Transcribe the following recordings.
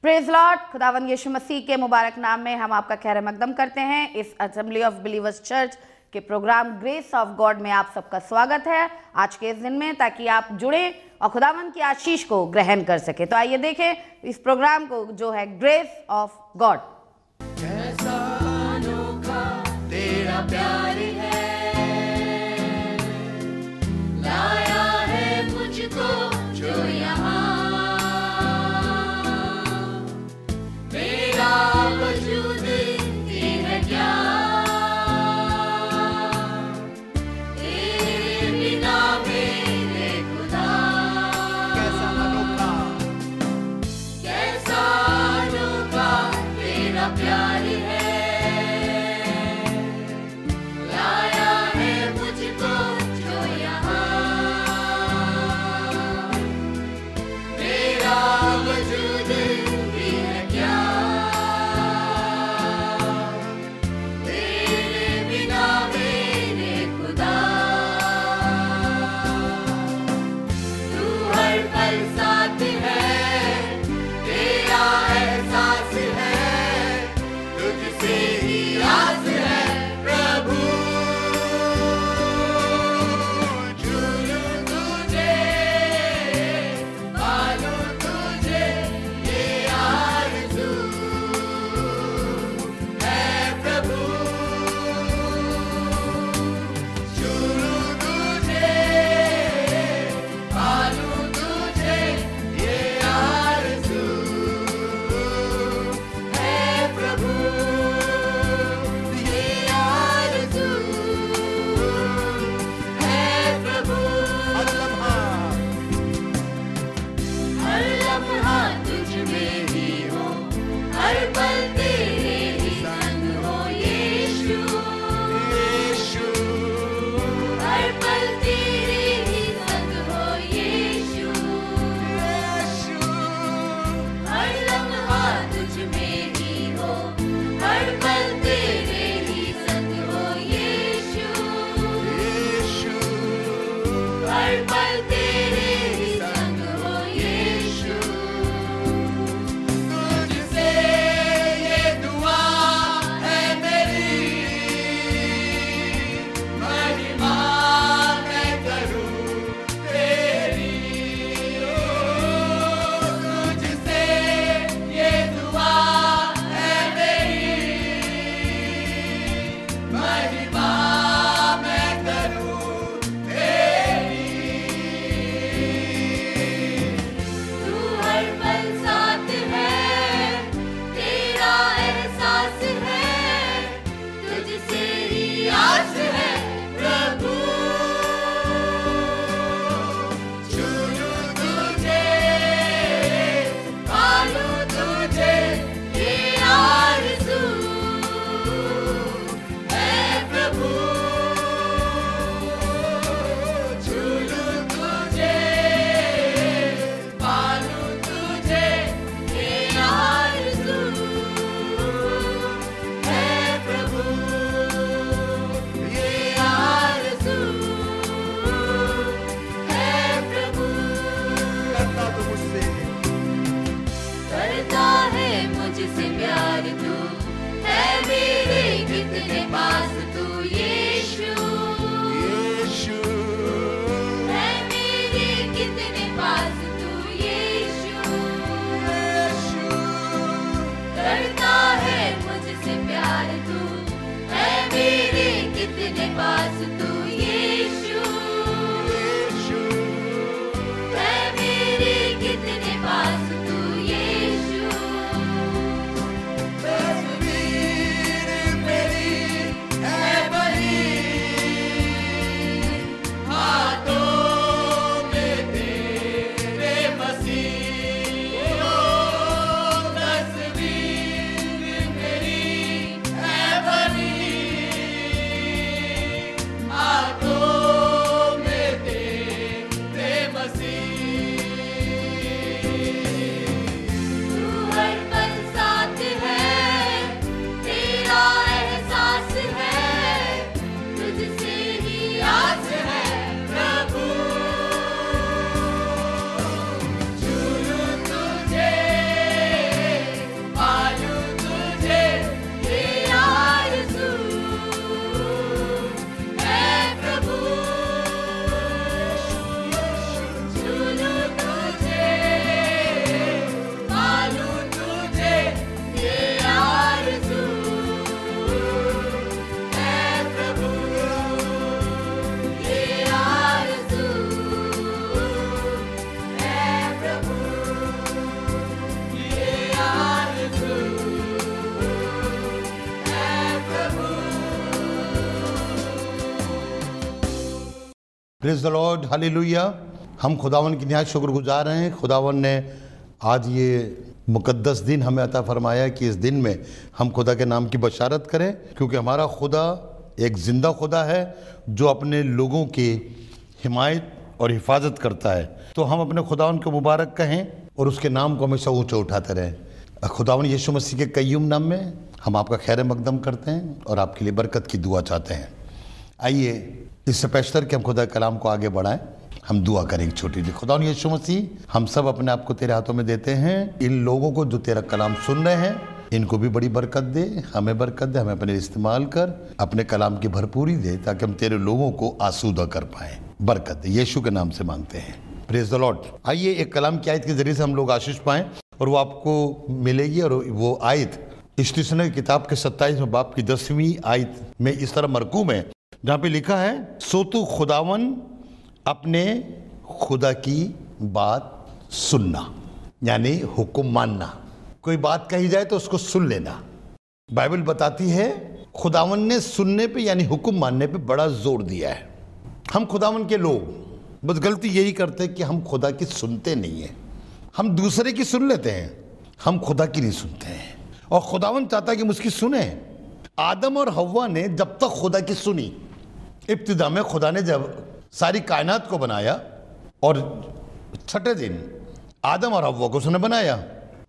Praise Lord. खुदावंद यीशु मसीह के मुबारक नाम में हम आपका खैर मकदम करते हैं। इस असेंबली ऑफ बिलीवर्स चर्च के प्रोग्राम ग्रेस ऑफ गॉड में आप सबका स्वागत है आज के इस दिन में, ताकि आप जुड़े और खुदावंद की आशीष को ग्रहण कर सके। तो आइए देखें इस प्रोग्राम को जो है ग्रेस ऑफ गॉड। कैसा अनोखा तेरा प्यार है, लाया है मुझको जो यहाँ, मेरा वजूद ही है क्या, तेरे बिना मेरे खुदा। कैसा अनोखा तेरा प्यार है, लाया है मुझको जो यहाँ, मेरा वजूद भी है क्या, तेरे बिना मेरे खुदा। तू हर पल साथ है, तेरा एहसास है, तुझसे ही आस है प्रभु। झूलूं तुझे, पालूं तुझे, ये आरज़ू है प्रभु। झूलूं तुझे, पालूं तुझे, ये आरज़ू है प्रभु। ये आरज़ू है प्रभु। हर लम्हा तुझ में ही हो, हर पल तेरे ही संग हो यीशु। हर पल तेरे ही संग हो यीशु। हर लम्हा तुझ में ही हो, हर पल तेरे ही संग हो यीशु। हर पल तेरे ही संग हो यीशु। तुझसे ये दुआ है मेरी, महिमा मैं करूं तेरी। तुझसे ये दुआ है मेरी, महिमा मैं करूं तेरी। तू हर पल साथ है, तेरा एहसास है, तुझसे ही आस है प्रभु। झूलूं तुझे, पालूं तुझे, ये आरज़ू है प्रभु। झूलूं तुझे, पालूं तुझे, ये आरज़ू है प्रभु। ये आरज़ू है प्रभु। करता है मुझसे प्यार तू, है मेरे कितने पास तू यीशु। है मेरे कितने पास तू यीशु। करता है मुझसे प्यार तू, है मेरे कितने पास तू यीशु। है मेरे कितने पास तू यीशु। तस्वीर मेरी है बनी, हाथों में तेरे मसीह। तस्वीर मेरी है बनी, प्रेज द लॉर्ड, हालेलुया। हम खुदावन की निहायत शुक्रगुजार हैं। खुदावन ने आज ये मुकद्दस दिन हमें अता फरमाया कि इस दिन में हम खुदा के नाम की बशारत करें, क्योंकि हमारा खुदा एक ज़िंदा खुदा है जो अपने लोगों की हिमायत और हिफाजत करता है। तो हम अपने खुदावन को मुबारक कहें और उसके नाम को हमेशा ऊँचा उठाते रहें। खुदावन यीशु मसीह के कय्यूम नाम में हम आपका खैर मकदम करते हैं और आपके लिए बरकत की दुआ चाहते हैं। आइए इससे पेशतर कि हम खुदा के कलाम को आगे बढ़ाएं, हम दुआ करेंगे छोटी सी। खुदा यीशु मसीह, हम सब अपने आप को तेरे हाथों में देते हैं। इन लोगों को जो तेरा कलाम सुन रहे हैं, इनको भी बड़ी बरकत दे, हमें बरकत दे, हमें अपने इस्तेमाल कर, अपने कलाम की भरपूरी दे, ताकि हम तेरे लोगों को आसूदा कर पाएं। बरकत दे, यीशु के नाम से मांगते हैं, प्रेज द लॉर्ड। आइए एक कलाम की आयत के जरिए से हम लोग आशीष पाएं और वो आपको मिलेगी। और वो आयत स्टेशन की किताब के 27वें बाब की 10वीं आयत में इस तरह मरकूम है, जहाँ पे लिखा है, सो तू खुदावन अपने खुदा की बात सुनना, यानी हुक्म मानना। कोई बात कही जाए तो उसको सुन लेना। बाइबल बताती है खुदावन ने सुनने पे यानी हुक्म मानने पे बड़ा जोर दिया है। हम खुदावन के लोग बस गलती यही करते हैं कि हम खुदा की सुनते नहीं है। हम दूसरे की सुन लेते हैं, हम खुदा की नहीं सुनते हैं। और खुदावन चाहता है कि हम उसकी सुने। आदम और हव्वा ने जब तक खुदा की सुनी, इब्तिदा में खुदा ने जब सारी कायनात को बनाया और छठे दिन आदम और हव्वा को उसने बनाया,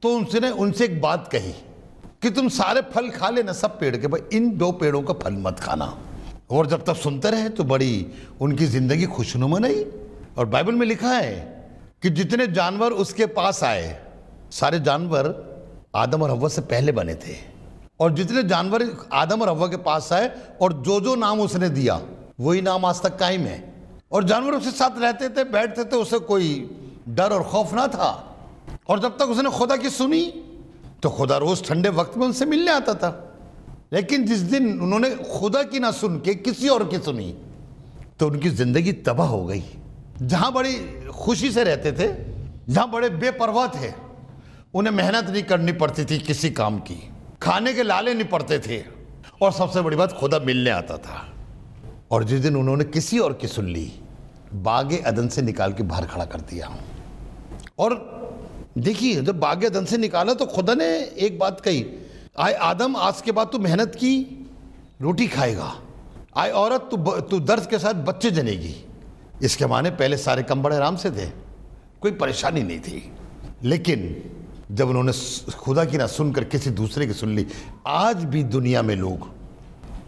तो उनसे एक बात कही कि तुम सारे फल खा लेना, सब पेड़ के, भाई इन 2 पेड़ों का फल मत खाना। और जब तक सुनते रहे तो बड़ी उनकी जिंदगी खुशनुमा नहीं। और बाइबल में लिखा है कि जितने जानवर उसके पास आए, सारे जानवर आदम और हव्वा से पहले बने थे। और जितने जानवर आदम और हव्वा के पास आए और जो जो नाम उसने दिया, वही नाम आज तक कायम है। और जानवर उसके साथ रहते थे, बैठते थे, उसे कोई डर और खौफ ना था। और जब तक उसने खुदा की सुनी तो खुदा रोज ठंडे वक्त में उनसे मिलने आता था। लेकिन जिस दिन उन्होंने खुदा की ना सुन के किसी और की सुनी, तो उनकी जिंदगी तबाह हो गई। जहां बड़ी खुशी से रहते थे, जहां बड़े बेपरवाह थे, उन्हें मेहनत नहीं करनी पड़ती थी किसी काम की, खाने के लाले नहीं पड़ते थे, और सबसे बड़ी बात खुदा मिलने आता था। और जिस दिन उन्होंने किसी और की सुन ली, बागे अदन से निकाल के बाहर खड़ा कर दिया। और देखिए, जब बागे अदन से निकाला तो खुदा ने एक बात कही, आए आदम, आज के बाद तू मेहनत की रोटी खाएगा। आए औरत, तू दर्द के साथ बच्चे जनेगी। इसके माने पहले सारे काम बड़े आराम से थे, कोई परेशानी नहीं थी। लेकिन जब उन्होंने खुदा की ना सुनकर किसी दूसरे की सुन ली, आज भी दुनिया में लोग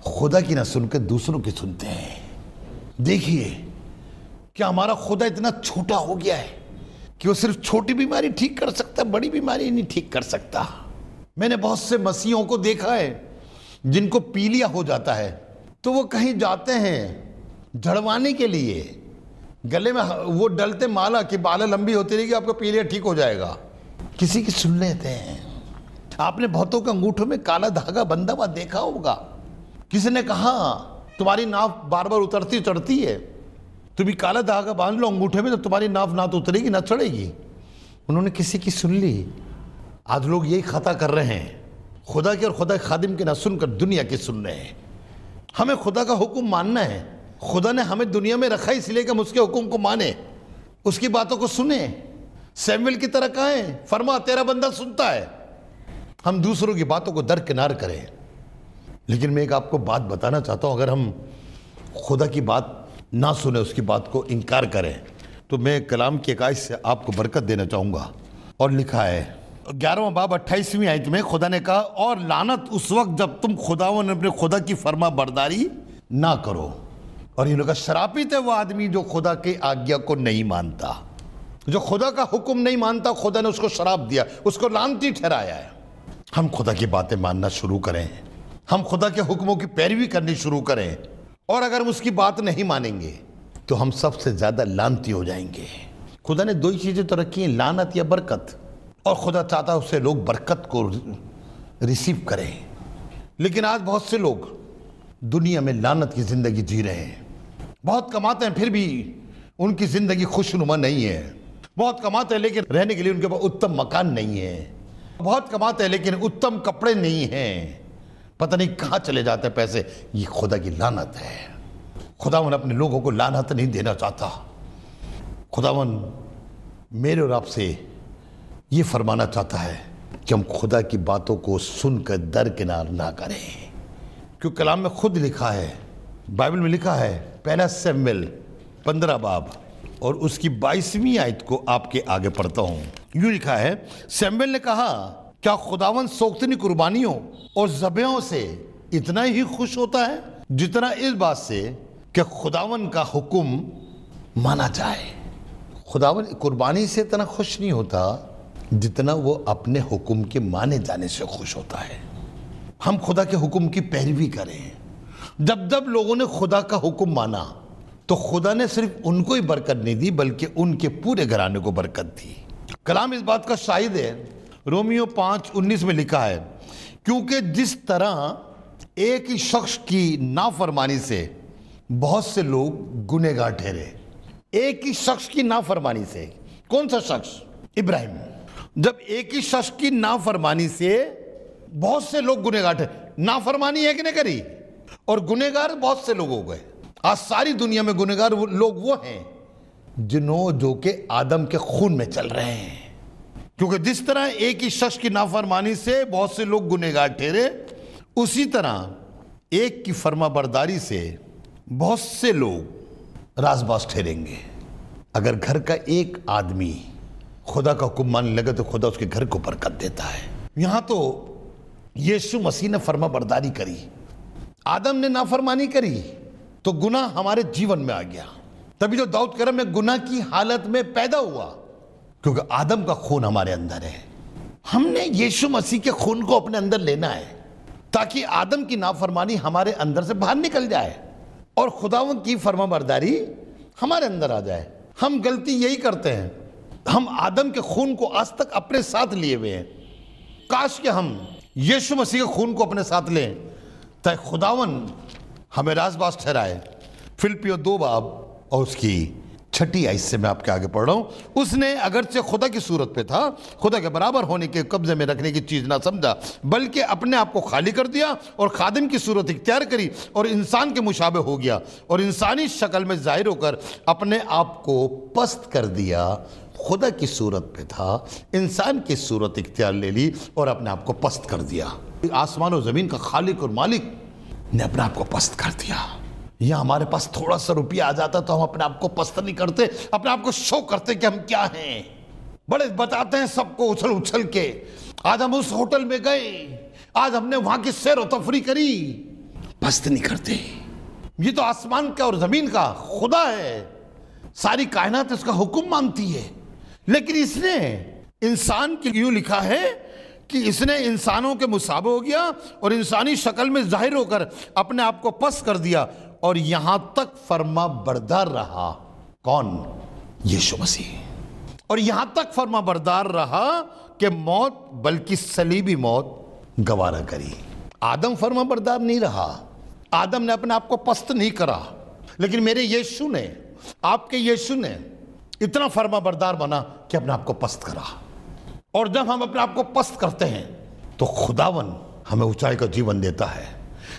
खुदा की ना सुनकर दूसरों की सुनते हैं। देखिए, क्या हमारा खुदा इतना छोटा हो गया है कि वो सिर्फ छोटी बीमारी ठीक कर सकता, बड़ी बीमारी नहीं ठीक कर सकता। मैंने बहुत से मसीहों को देखा है जिनको पीलिया हो जाता है, तो वो कहीं जाते हैं झड़वाने के लिए, गले में वो डलते माला कि बाला लंबी होती रहेगी, आपका पीलिया ठीक हो जाएगा। किसी की सुन लेते हैं। आपने बहुतों के अंगूठों में काला धागा बंधा हुआ देखा होगा। किसी ने कहा, तुम्हारी नाव बार बार उतरती चढ़ती है, तुम भी काला धागा बांध लो अंगूठे में, तो तुम्हारी नाव ना तो उतरेगी ना चढ़ेगी। उन्होंने किसी की सुन ली। आज लोग यही खता कर रहे हैं, खुदा के और खुदा के खादिम के ना सुनकर दुनिया की सुन रहे हैं। हमें खुदा का हुक्म मानना है। खुदा ने हमें दुनिया में रखा इसलिए कि हम उसके हुक्म को माने, उसकी बातों को सुने। सैमुएल की तरह कहें, फरमा तेरा बंदा सुनता है। हम दूसरों की बातों को दरकिनार करें। लेकिन मैं एक आपको बात बताना चाहता हूं, अगर हम खुदा की बात ना सुने, उसकी बात को इनकार करें, तो मैं कलाम की एक आयत से आपको बरकत देना चाहूँगा। और लिखा है 11वां बाब 28वीं आयत में, खुदा ने कहा, और लानत उस वक्त जब तुम खुदावन अपने खुदा की फरमा बरदारी ना करो। और इन्होंने कहा, श्रापित है वो आदमी जो खुदा की आज्ञा को नहीं मानता। जो खुदा का हुक्म नहीं मानता, खुदा ने उसको श्राप दिया, उसको लानती ठहराया है। हम खुदा की बातें मानना शुरू करें, हम खुदा के हुक्मों की पैरवी करनी शुरू करें। और अगर हम उसकी बात नहीं मानेंगे तो हम सबसे ज्यादा लानती हो जाएंगे। खुदा ने 2 ही चीजें तो रखी हैं, लानत या बरकत। और खुदा चाहता है उससे लोग बरकत को रिसीव करें। लेकिन आज बहुत से लोग दुनिया में लानत की जिंदगी जी रहे हैं। बहुत कमाते हैं फिर भी उनकी जिंदगी खुशनुमा नहीं है। बहुत कमाते हैं लेकिन रहने के लिए उनके पास उत्तम मकान नहीं है। बहुत कमाते हैं लेकिन उत्तम कपड़े नहीं हैं। पता नहीं कहाँ चले जाते हैं पैसे। ये खुदा की लानत है। खुदावन अपने लोगों को लानत नहीं देना चाहता। खुदावन मेरे और आपसे ये फरमाना चाहता है कि हम खुदा की बातों को सुनकर दरकिनार ना करें, क्योंकि कलाम में खुद लिखा है, बाइबल में लिखा है, पहला शमूएल 15 बाब और उसकी 22वीं आयत को आपके आगे पढ़ता हूं। यूं लिखा है, शमूएल ने कहा, क्या खुदावन सोख्तनी कुर्बानियों और ज़बहों से इतना ही खुश होता है जितना इस बात से कि खुदावन का हुक्म माना जाए। खुदावन कुर्बानी से इतना खुश नहीं होता जितना वो अपने हुक्म के माने जाने से खुश होता है। हम खुदा के हुक्म की पैरवी करें। जब जब लोगों ने खुदा का हुक्म माना तो खुदा ने सिर्फ उनको ही बरकत नहीं दी बल्कि उनके पूरे घराने को बरकत दी। कलाम इस बात का शाहिद है। रोमियो 5:19 में लिखा है, क्योंकि जिस तरह एक ही शख्स की नाफरमानी से बहुत से लोग गुनहगार ठहरे। एक ही शख्स की नाफरमानी से, कौन सा शख्स? इब्राहिम। जब एक ही शख्स की नाफरमानी से बहुत से लोग गुनहगार ठहरे, नाफरमानी एक ने करी और गुनहगार बहुत से लोग हो गए। आज सारी दुनिया में गुनहगार लोग वो हैं जो कि आदम के खून में चल रहे हैं। क्योंकि जिस तरह एक ही शख्स की नाफरमानी से बहुत से लोग गुनहगार ठहरे, उसी तरह एक की फरमाबरदारी से बहुत से लोग राज़बाज़ ठहरेंगे। अगर घर का एक आदमी खुदा का हुक्म मानने लगे तो खुदा उसके घर को बरकत देता है। यहां तो यीशु मसीह ने फरमाबरदारी करी, आदम ने नाफरमानी करी तो गुनाह हमारे जीवन में आ गया। तभी तो दाऊद करम में गुनाह की हालत में पैदा हुआ, क्योंकि आदम का खून हमारे अंदर है। हमने यीशु मसीह के खून को अपने अंदर लेना है ताकि आदम की नाफरमानी हमारे अंदर से बाहर निकल जाए और खुदावन की फरमाबरदारी हमारे अंदर आ जाए। हम गलती यही करते हैं, हम आदम के खून को आज तक अपने साथ लिए हुए हैं। काश कि हम यीशु मसीह के खून को अपने साथ लें ताकि खुदावन हमें राज़बाज़ ठहराए। फिलिपियों 2 बाब और उसकी 6 आयत से मैं आपके आगे पढ़ रहा हूं। उसने अगरचे खुदा की सूरत पे था, खुदा के बराबर होने के कब्जे में रखने की चीज ना समझा, बल्कि अपने आप को खाली कर दिया और खादिम की सूरत इख्तियार करी और इंसान के मुशाबे हो गया और इंसानी शक्ल में जाहिर होकर अपने आप को पस्त कर दिया। खुदा की सूरत पे था, इंसान की सूरत इख्तियार ले ली और अपने आप को पस्त कर दिया। आसमान और जमीन का खालिक और मालिक ने अपने आप को पस्त कर दिया। या हमारे पास थोड़ा सा रुपया आ जाता तो हम अपने आप को पस्त नहीं करते, अपने आप को शो करते कि हम क्या हैं, बड़े बताते हैं सबको उछल उछल के। आज हम उस होटल में गए, आज हमने वहां की सैर व तफरी करी, पस्त नहीं करते। ये तो आसमान का और जमीन का खुदा है, सारी कायनात इसका हुक्म मानती है, लेकिन इसने इंसान के यूं लिखा है कि इसने इंसानों के मुसाबे हो गया और इंसानी शक्ल में जाहिर होकर अपने आप को पस्त कर दिया और यहां तक फर्मा बरदार रहा। कौन? यीशु मसीह। और यहां तक फर्मा बरदार रहा कि मौत, बल्कि सलीबी मौत गवारा करी। आदम फर्मा बरदार नहीं रहा, आदम ने अपने आप को पस्त नहीं करा, लेकिन मेरे यीशु ने, आपके यीशु ने इतना फर्मा बरदार बना कि अपने आप को पस्त करा। और जब हम अपने आप को पस्त करते हैं तो खुदावन हमें ऊंचाई का जीवन देता है,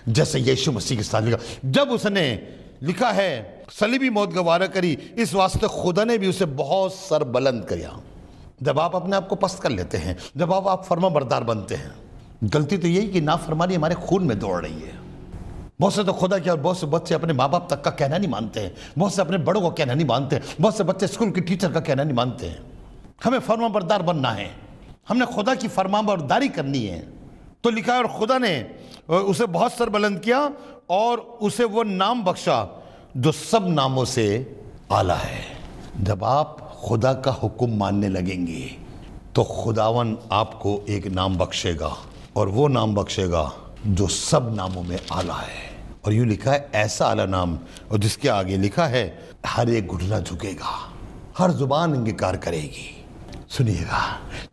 जैसे यीशु मसीह के साथ लिखा। जब उसने लिखा है सलीबी मौत गवारा करी, इस वास्ते खुदा ने भी उसे बहुत सर बुलंद किया। जब आप अपने आप को पस्त कर लेते हैं, जब आप फर्मा बरदार बनते हैं, गलती तो यही कि नाफरमानी हमारे खून में दौड़ रही है। बहुत से तो खुदा के और बहुत से बच्चे अपने माँ बाप तक का कहना नहीं मानते हैं, बहुत से अपने बड़ों का कहना नहीं मानते हैं, बहुत से बच्चे स्कूल के टीचर का कहना नहीं मानते हैं। हमें फर्मा बरदार बनना है, हमने खुदा की फर्मा बरदारी करनी है। तो लिखा है और खुदा ने उसे बहुत सर बुलंद किया और उसे वो नाम बख्शा जो सब नामों से आला है। जब आप खुदा का हुक्म मानने लगेंगे तो खुदावन आपको एक नाम बख्शेगा और वो नाम बख्शेगा जो सब नामों में आला है। और यूं लिखा है ऐसा आला नाम, और जिसके आगे लिखा है हर एक घुटना झुकेगा, हर जुबान इंकार करेगी। सुनिएगा,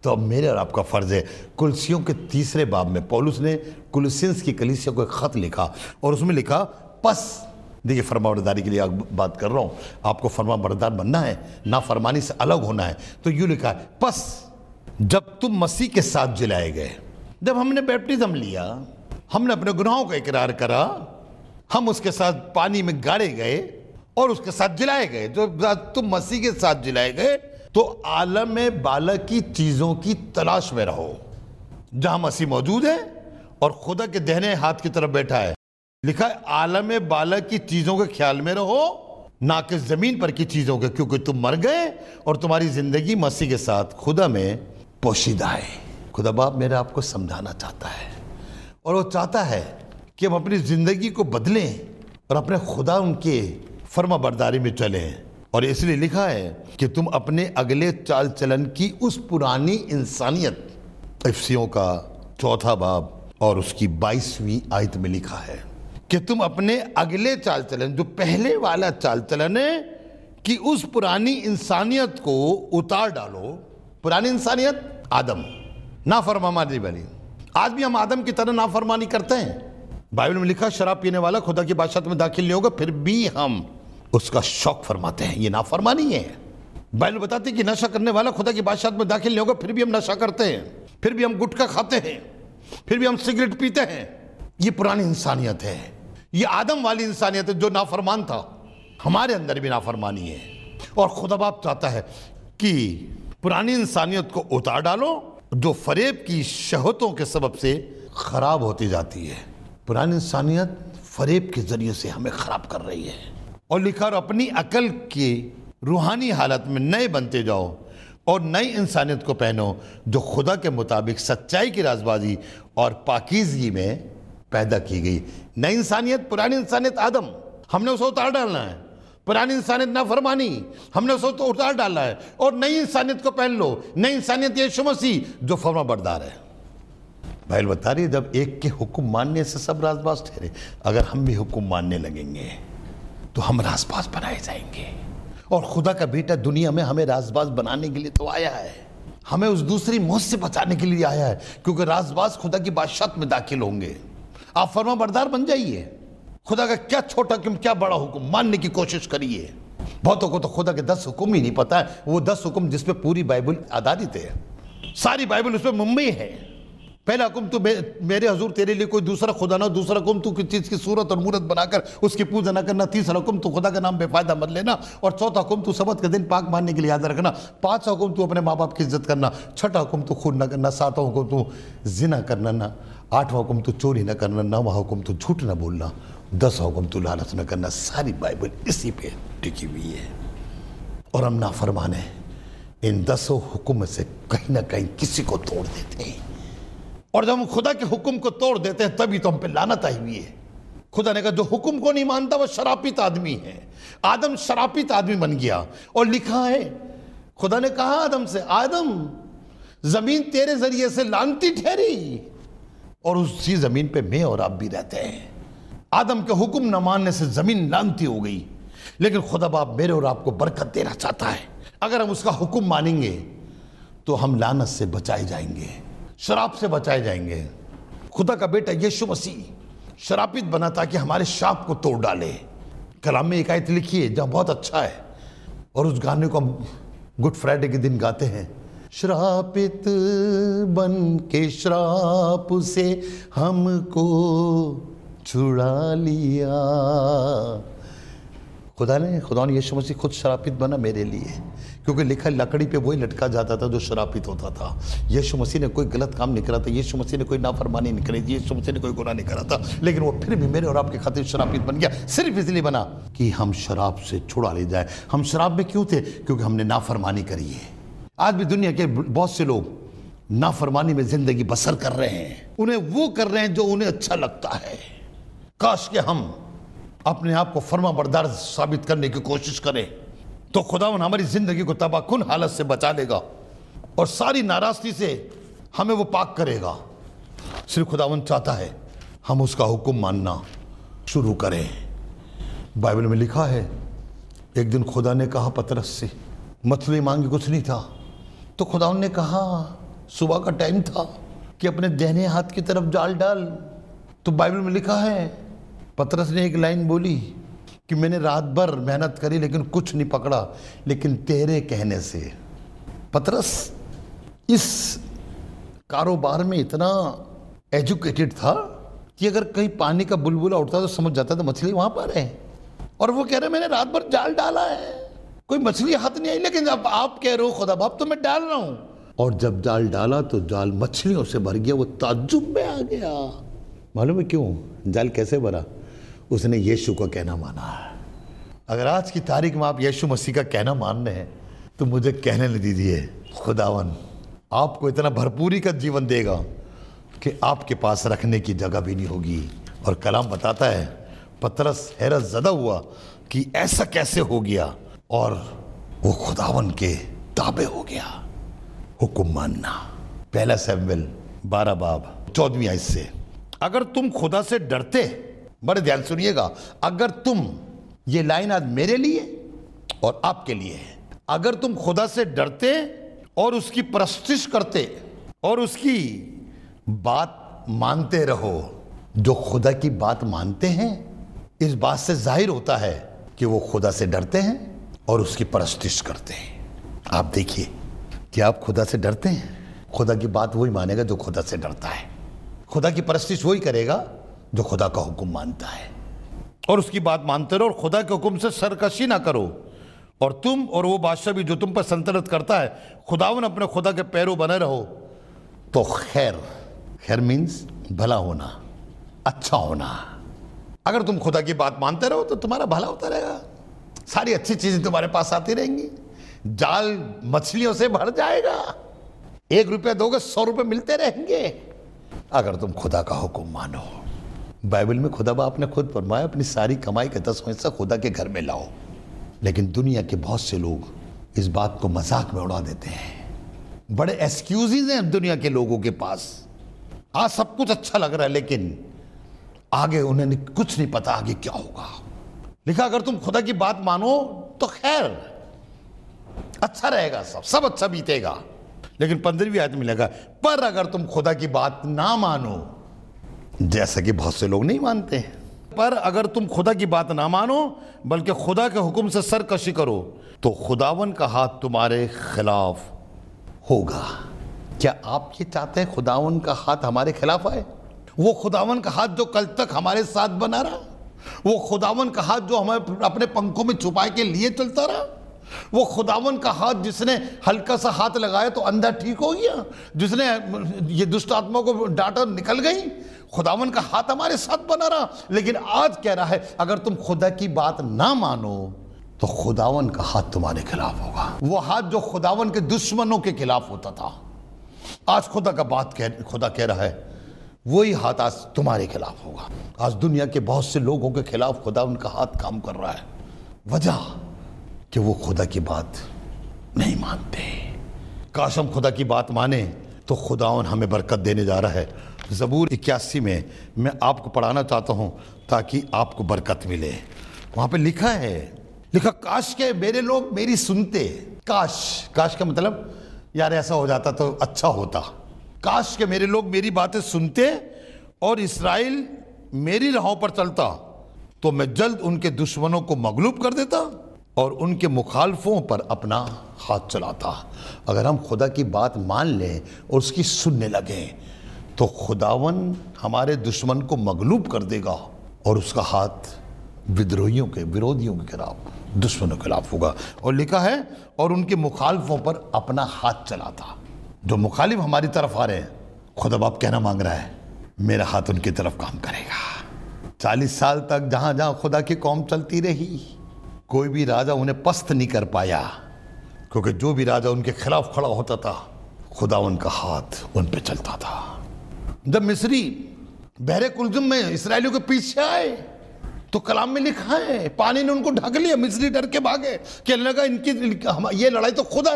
तो अब मेरे और आपका फर्ज है। कुलसियों के 3 बाब में पौलुस ने कुलसियंस की कलीसिया को एक खत लिखा और उसमें लिखा पस, देखिए फरमाबरदारी के लिए बात कर रहा हूँ, आपको फरमाबरदार बनना है, ना फरमानी से अलग होना है। तो यूं लिखा है पस जब तुम मसीह के साथ जिलाए गए, जब हमने बैप्टिज्म लिया, हमने अपने गुनाहों का इकरार करा, हम उसके साथ पानी में गाड़े गए और उसके साथ जिलाए गए। जो तुम मसीह के साथ जिलाए गए तो आलम बाला की चीजों की तलाश में रहो जहां मसीह मौजूद है और खुदा के दाहिने हाथ की तरफ बैठा है। लिखा है आलम बाला की चीजों के ख्याल में रहो, ना कि जमीन पर की चीजों के, क्योंकि तुम मर गए और तुम्हारी जिंदगी मसीह के साथ खुदा में पोशीदा है। खुदा बाप मेरा आपको समझाना चाहता है और वो चाहता है कि हम अपनी जिंदगी को बदलें और अपने खुदा उनके फर्मा बरदारी में चलें। और इसलिए लिखा है कि तुम अपने अगले चाल चलन की उस पुरानी इंसानियत, इफिसियों का 4 बाब और उसकी 22वीं आयत में लिखा है कि तुम अपने अगले चाल चलन, जो पहले वाला चाल चलन है, कि उस पुरानी इंसानियत को उतार डालो। पुरानी इंसानियत आदम, नाफरमानी वाली। आज भी हम आदम की तरह नाफरमानी करते हैं। बाइबल में लिखा शराब पीने वाला खुदा की बादशाहत में दाखिल नहीं होगा, फिर भी हम उसका शौक फरमाते हैं। ये नाफरमानी है। बाइबल बताती है कि नशा करने वाला खुदा की बादशाहत में दाखिल नहीं होगा, फिर भी हम नशा करते हैं, फिर भी हम गुटखा खाते हैं, फिर भी हम सिगरेट पीते हैं। ये पुरानी इंसानियत है। ये आदम वाली इंसानियत है जो नाफरमान था। हमारे अंदर भी नाफरमानी है और खुदा बाप चाहता है कि पुरानी इंसानियत को उतार डालो जो फरेब की शहवतों के सबब से खराब होती जाती है। पुरानी इंसानियत फरेब के जरिए से हमें खराब कर रही है। और लिखा और अपनी अकल की रूहानी हालत में नए बनते जाओ और नई इंसानियत को पहनो जो खुदा के मुताबिक सच्चाई की राजबाजी और पाकीज़गी में पैदा की गई। नई इंसानियत, पुरानी इंसानियत आदम, हमने उसे उतार डालना है। पुरानी इंसानियत नाफरमानी, हमने उसे तो उतार डाला है और नई इंसानियत को पहन लो। नई इंसानियत यीशु मसीह जो फर्मा बरदार है। बाइबल बता रही है जब एक के हुक्म मानने से सब राजबाज ठहरे। अगर हम भी हुक्म मानने लगेंगे तो हम राजबाज बनाए जाएंगे। और खुदा का बेटा दुनिया में हमें राजबाज बनाने के लिए तो आया है, हमें उस दूसरी मौत से बचाने के लिए आया है, क्योंकि राजबाज खुदा की बादशाहत में दाखिल होंगे। आप फर्मा बरदार बन जाइए। खुदा का क्या छोटा क्या बड़ा हुक्म मानने की कोशिश करिए। बहुतों को तो खुदा के 10 हुक्म ही नहीं पता है। वो 10 हुक्म जिस पे पूरी बाइबल आधारित है, सारी बाइबल उस पर मुंबई है। पहला हुक्म तू मेरे हजूर तेरे लिए कोई दूसरा खुदा ना। दूसरा हुक्म तू किसी चीज की सूरत और मूरत बनाकर उसकी पूजा ना करना। तीसरा हुक्म तू खुदा का नाम बेफायदा मत लेना। और चौथा हुक्म तू सबत के दिन पाक मानने के लिए याद रखना। 5वां हुक्म तू अपने माँ बाप की इज्जत करना। 6वां हुक्म तू खून ना करना। 7वां हुक्म तू जिना करना ना। 8वां हुक्म तू चोरी ना करना। 9वां हुक्म तू झूठ ना बोलना। 10वां हुक्म तू लालच न करना। सारी बाइबल इसी पे टिकी हुई है और हम नाफरमान हैं। इन 10 हुक्म में से कहीं ना कहीं किसी को तोड़ देते हैं। और जब हम खुदा के हुक्म को तोड़ देते हैं तभी तो हम पे लानत आई हुई है। खुदा ने कहा जो हुक्म को नहीं मानता वो शरापित आदमी है। आदम शरापित आदमी बन गया। और लिखा है खुदा ने कहा आदम से, आदम जमीन तेरे जरिए से लानती ठहरी और उसी जमीन पे मैं और आप भी रहते हैं। आदम के हुक्म न मानने से जमीन लानती हो गई, लेकिन खुदा बाप मेरे और आपको बरकत देना चाहता है। अगर हम उसका हुक्म मानेंगे तो हम लानत से बचाए जाएंगे, शराब से बचाए जाएंगे। खुदा का बेटा यीशु मसीह शरापित बना ताकि हमारे शाप को तोड़ डाले। कलाम में एक आयत लिखी है जहाँ बहुत अच्छा है और उस गाने को हम गुड फ्राइडे के दिन गाते हैं। श्रापित बन के श्राप से हमको छुड़ा लिया। खुदा ने यीशु मसीह खुद शरापित बना मेरे लिए, क्योंकि लिखा लकड़ी पे वही लटका जाता था जो शरापित होता था। यीशु मसीह ने कोई गलत काम नहीं करा था। यीशु मसीह ने कोई नाफरमानी नहीं करी थी। यीशु मसीह ने कोई गुनाह नहीं करा था, लेकिन वो फिर भी मेरे और आपके खातिर शरापित बन गया। सिर्फ इसलिए बना कि हम शराब से छुड़ा ले जाए। हम शराब में क्यों थे? क्योंकि हमने नाफरमानी करी है। आज भी दुनिया के बहुत से लोग नाफरमानी में जिंदगी बसर कर रहे हैं। उन्हें वो कर रहे हैं जो उन्हें अच्छा लगता है। काश कि हम अपने आप को फर्मा बरदार साबित करने की कोशिश करें तो खुदावन हमारी जिंदगी को तबाहकुन हालत से बचा लेगा और सारी नाराजगी से हमें वो पाक करेगा। सिर्फ खुदावन चाहता है हम उसका हुक्म मानना शुरू करें। बाइबल में लिखा है एक दिन खुदा ने कहा पतरस से, मछली मांगी कुछ नहीं था, तो खुदावन ने कहा सुबह का टाइम था कि अपने दाहिने हाथ की तरफ जाल डाल। तो बाइबल में लिखा है पतरस ने एक लाइन बोली कि मैंने रात भर मेहनत करी लेकिन कुछ नहीं पकड़ा, लेकिन तेरे कहने से। पतरस इस कारोबार में इतना एजुकेटेड था कि अगर कहीं पानी का बुलबुला उठता तो समझ जाता तो मछली वहां पर है। और वो कह रहे मैंने रात भर जाल डाला है, कोई मछली हाथ नहीं आई, लेकिन अब आप कह रहे हो खुदा बाप तो मैं डाल रहा हूं। और जब जाल डाला तो जाल मछलियों से भर गया, वो ताज्जुब में आ गया। मालूम है क्यों? जाल कैसे भरा? उसने यीशु का कहना माना है। अगर आज की तारीख में आप यीशु मसीह का कहना मान रहे हैं तो मुझे कहने न दीजिए, खुदावन आपको इतना भरपूरी का जीवन देगा कि आपके पास रखने की जगह भी नहीं होगी। और कलाम बताता है पतरस हैरत ज़दा हुआ कि ऐसा कैसे हो गया, और वो खुदावन के ताबे हो गया। हुक्म मानना, पहला शमूएल 12 बाब 14 आयत से। अगर तुम खुदा से डरते, बड़े ध्यान सुनिएगा, अगर तुम, ये लाइन आज मेरे लिए और आपके लिए है, अगर तुम खुदा से डरते और उसकी परस्तिश करते और उसकी बात मानते रहो। जो खुदा की बात मानते हैं, इस बात से जाहिर होता है कि वो खुदा से डरते हैं और उसकी परस्तिश करते हैं। आप देखिए कि आप खुदा से डरते हैं, खुदा की बात वही मानेगा जो खुदा से डरता है। खुदा की परस्तिश वही करेगा जो खुदा का हुक्म मानता है। और उसकी बात मानते रहो और खुदा के हुक्म से सरकशी ना करो। और तुम और वो बादशाह भी जो तुम पर सल्तनत करता है, खुदावन अपने खुदा के पैरों बने रहो तो खैर, खैर मीन्स भला होना, अच्छा होना। अगर तुम खुदा की बात मानते रहो तो तुम्हारा भला होता रहेगा, सारी अच्छी चीजें तुम्हारे पास आती रहेंगी, जाल मछलियों से भर जाएगा, 1 रुपया दोगे 100 रुपये मिलते रहेंगे अगर तुम खुदा का हुक्म मानो। बाइबल में खुदा बाप ने खुद फरमाया अपनी सारी कमाई के 10वां हिस्सा खुदा के घर में लाओ। लेकिन दुनिया के बहुत से लोग इस बात को मजाक में उड़ा देते हैं। बड़े एक्सक्यूजेज हैं दुनिया के लोगों के पास। आज सब कुछ अच्छा लग रहा है लेकिन आगे उन्हें कुछ नहीं पता आगे क्या होगा। लिखा अगर तुम खुदा की बात मानो तो खैर, अच्छा रहेगा, सब अच्छा बीतेगा। लेकिन 15वीं आयत में लिखा पर अगर तुम खुदा की बात ना मानो, जैसा कि बहुत से लोग नहीं मानते, पर अगर तुम खुदा की बात ना मानो बल्कि खुदा के हुक्म से सरकशी करो तो खुदावन का हाथ तुम्हारे खिलाफ होगा। क्या आप ये चाहते हैं खुदावन का हाथ हमारे खिलाफ आए? वो खुदावन का हाथ जो कल तक हमारे साथ बना रहा, वो खुदावन का हाथ जो हमें अपने पंखों में छुपा के लिए चलता रहा, वो खुदावन का हाथ जिसने हल्का सा हाथ लगाया तो अंधा ठीक हो गया, जिसने ये दुष्ट आत्मा को डांटा निकल गई, खुदावन का हाथ हमारे साथ बना रहा। लेकिन आज कह रहा है अगर तुम खुदा की बात ना मानो तो खुदावन का हाथ तुम्हारे खिलाफ होगा। वो हाथ जो खुदावन के दुश्मनों के खिलाफ होता था, आज खुदा कह रहा है वही हाथ आज तुम्हारे खिलाफ होगा। आज दुनिया के बहुत से लोगों के खिलाफ खुदावन का हाथ काम कर रहा है, वजह कि वो खुदा की बात नहीं मानते। काश हम खुदा की बात माने तो खुदावन हमें बरकत देने जा रहा है। ज़बूर 81 में मैं आपको पढ़ाना चाहता हूं ताकि आपको बरकत मिले। वहां पे लिखा है, लिखा काश के मेरे लोग मेरी सुनते। काश का मतलब यार ऐसा हो जाता तो अच्छा होता। काश के मेरे लोग मेरी बातें सुनते और इस्राएल मेरी राहों पर चलता तो मैं जल्द उनके दुश्मनों को मगलूब कर देता और उनके मुखालफों पर अपना हाथ चलाता। अगर हम खुदा की बात मान लें और उसकी सुनने लगें तो खुदावन हमारे दुश्मन को मगलूब कर देगा और उसका हाथ विद्रोहियों के, विरोधियों के खिलाफ, दुश्मनों के खिलाफ होगा। और लिखा है और उनके मुखालफों पर अपना हाथ चलाता। जो मुखालिफ हमारी तरफ आ रहे हैं, खुदा बाप कहना मांग रहा है मेरा हाथ उनकी तरफ काम करेगा। 40 साल तक जहां जहां खुदा की कौम चलती रही, कोई भी राजा उन्हें पस्त नहीं कर पाया, क्योंकि जो भी राजा उनके खिलाफ खड़ा होता था खुदा उनका हाथ उन पे चलता था। जब मिस्री बहरे कुलजुम में इसराइलियों के पीछे आए तो कलाम में लिखा है पानी ने उनको ढक लिया, मिस्री डर के भागे, कहने लगा इनकी ये लड़ाई तो खुदा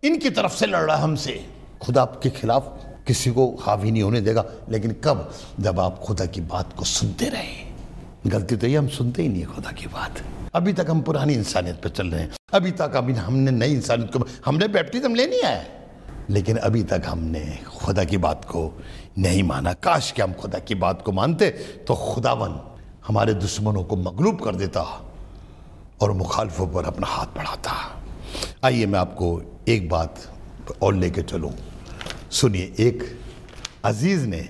इनकी तरफ से लड़ रहा है हमसे। खुदा आपके खिलाफ किसी को हावी नहीं होने देगा, लेकिन कब? जब आप खुदा की बात को सुनते रहे। गलती तो ये हम सुनते ही नहीं है खुदा की बात। अभी तक हम पुरानी इंसानियत पे चल रहे हैं, अभी तक हमने नई इंसानियत को, हमने बैप्टिज्म ले लिया है लेकिन अभी तक हमने खुदा की बात को नहीं माना। काश कि हम खुदा की बात को मानते तो खुदावन हमारे दुश्मनों को मगलूब कर देता और मुखालफों पर अपना हाथ बढ़ाता। आइए मैं आपको एक बात और लेके चलूं। सुनिए, एक अजीज ने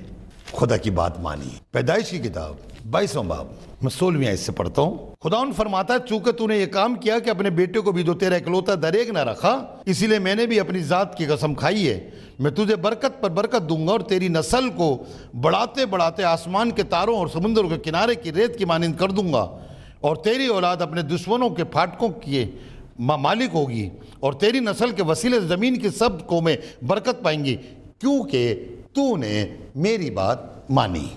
खुदा की बात मानी। पैदाइश की किताब 22वां बाब मैं 16वीं आयत से पढ़ता हूँ। खुदावन फरमाता है, चूंकि तूने ये काम किया कि अपने बेटे को भी जो तेरा इकलौता दरेग ना रखा, इसीलिए मैंने भी अपनी जात की कसम खाई है, मैं तुझे बरकत पर बरकत दूंगा और तेरी नस्ल को बढ़ाते बढ़ाते आसमान के तारों और समुद्र के किनारे की रेत की मानिंद कर दूंगा, और तेरी औलाद अपने दुश्मनों के फाटकों की मालिक होगी, और तेरी नस्ल के वसीले ज़मीन की सब कौमें बरकत पाएंगी, क्योंकि तूने मेरी बात मानी।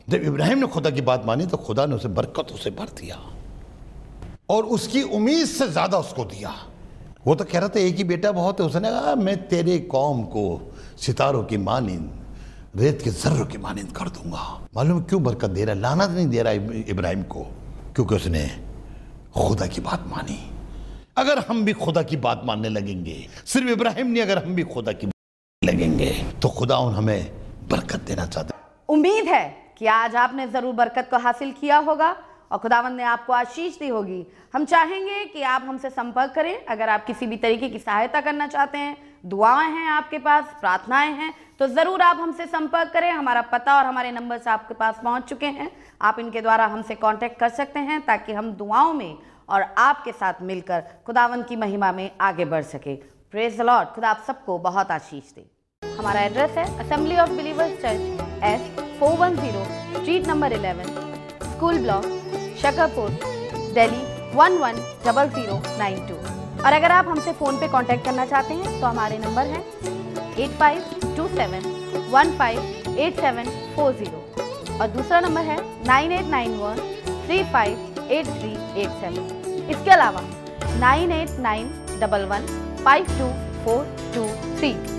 जब इब्राहिम ने खुदा की बात मानी तो खुदा ने उसे बरकतों से भर दिया और उसकी उम्मीद से ज़्यादा उसको दिया। वो तो कह रहा था एक ही बेटा बहुत है, उसने कहा मैं तेरे कौम को सितारों की मानिंद, रेत के जर्रों की मानिंद कर दूंगा। मालूम क्यों बरकत दे रहा है? लानत नहीं दे रहा इब्राहिम को, क्योंकि उसने खुदा की बात मानी। अगर हम भी खुदा की बात मानने लगेंगे, सिर्फ इब्राहिम नहीं, अगर हम भी खुदा की लगेंगे तो खुदा हमें बरकत देना चाहते। उम्मीद है कि आज आपने जरूर बरकत को हासिल किया होगा और खुदावंद ने आपको आशीष दी होगी। हम चाहेंगे कि आप हमसे संपर्क करें। अगर आप किसी भी तरीके की सहायता करना चाहते हैं, दुआएं हैं आपके पास, प्रार्थनाएं हैं, तो ज़रूर आप हमसे संपर्क करें। हमारा पता और हमारे नंबर्स आपके पास पहुंच चुके हैं। आप इनके द्वारा हमसे कांटेक्ट कर सकते हैं ताकि हम दुआओं में और आपके साथ मिलकर खुदावंद की महिमा में आगे बढ़ सके। Praise the Lord. खुदा आप सबको बहुत आशीष दे। हमारा एड्रेस है assembly of believers church, S410 street number 11, school block, Shakarpur, Delhi 110092। और अगर आप हमसे फ़ोन पे कांटेक्ट करना चाहते हैं तो हमारे नंबर हैं 8527158740 और दूसरा नंबर है 9891358387। इसके अलावा 9891152423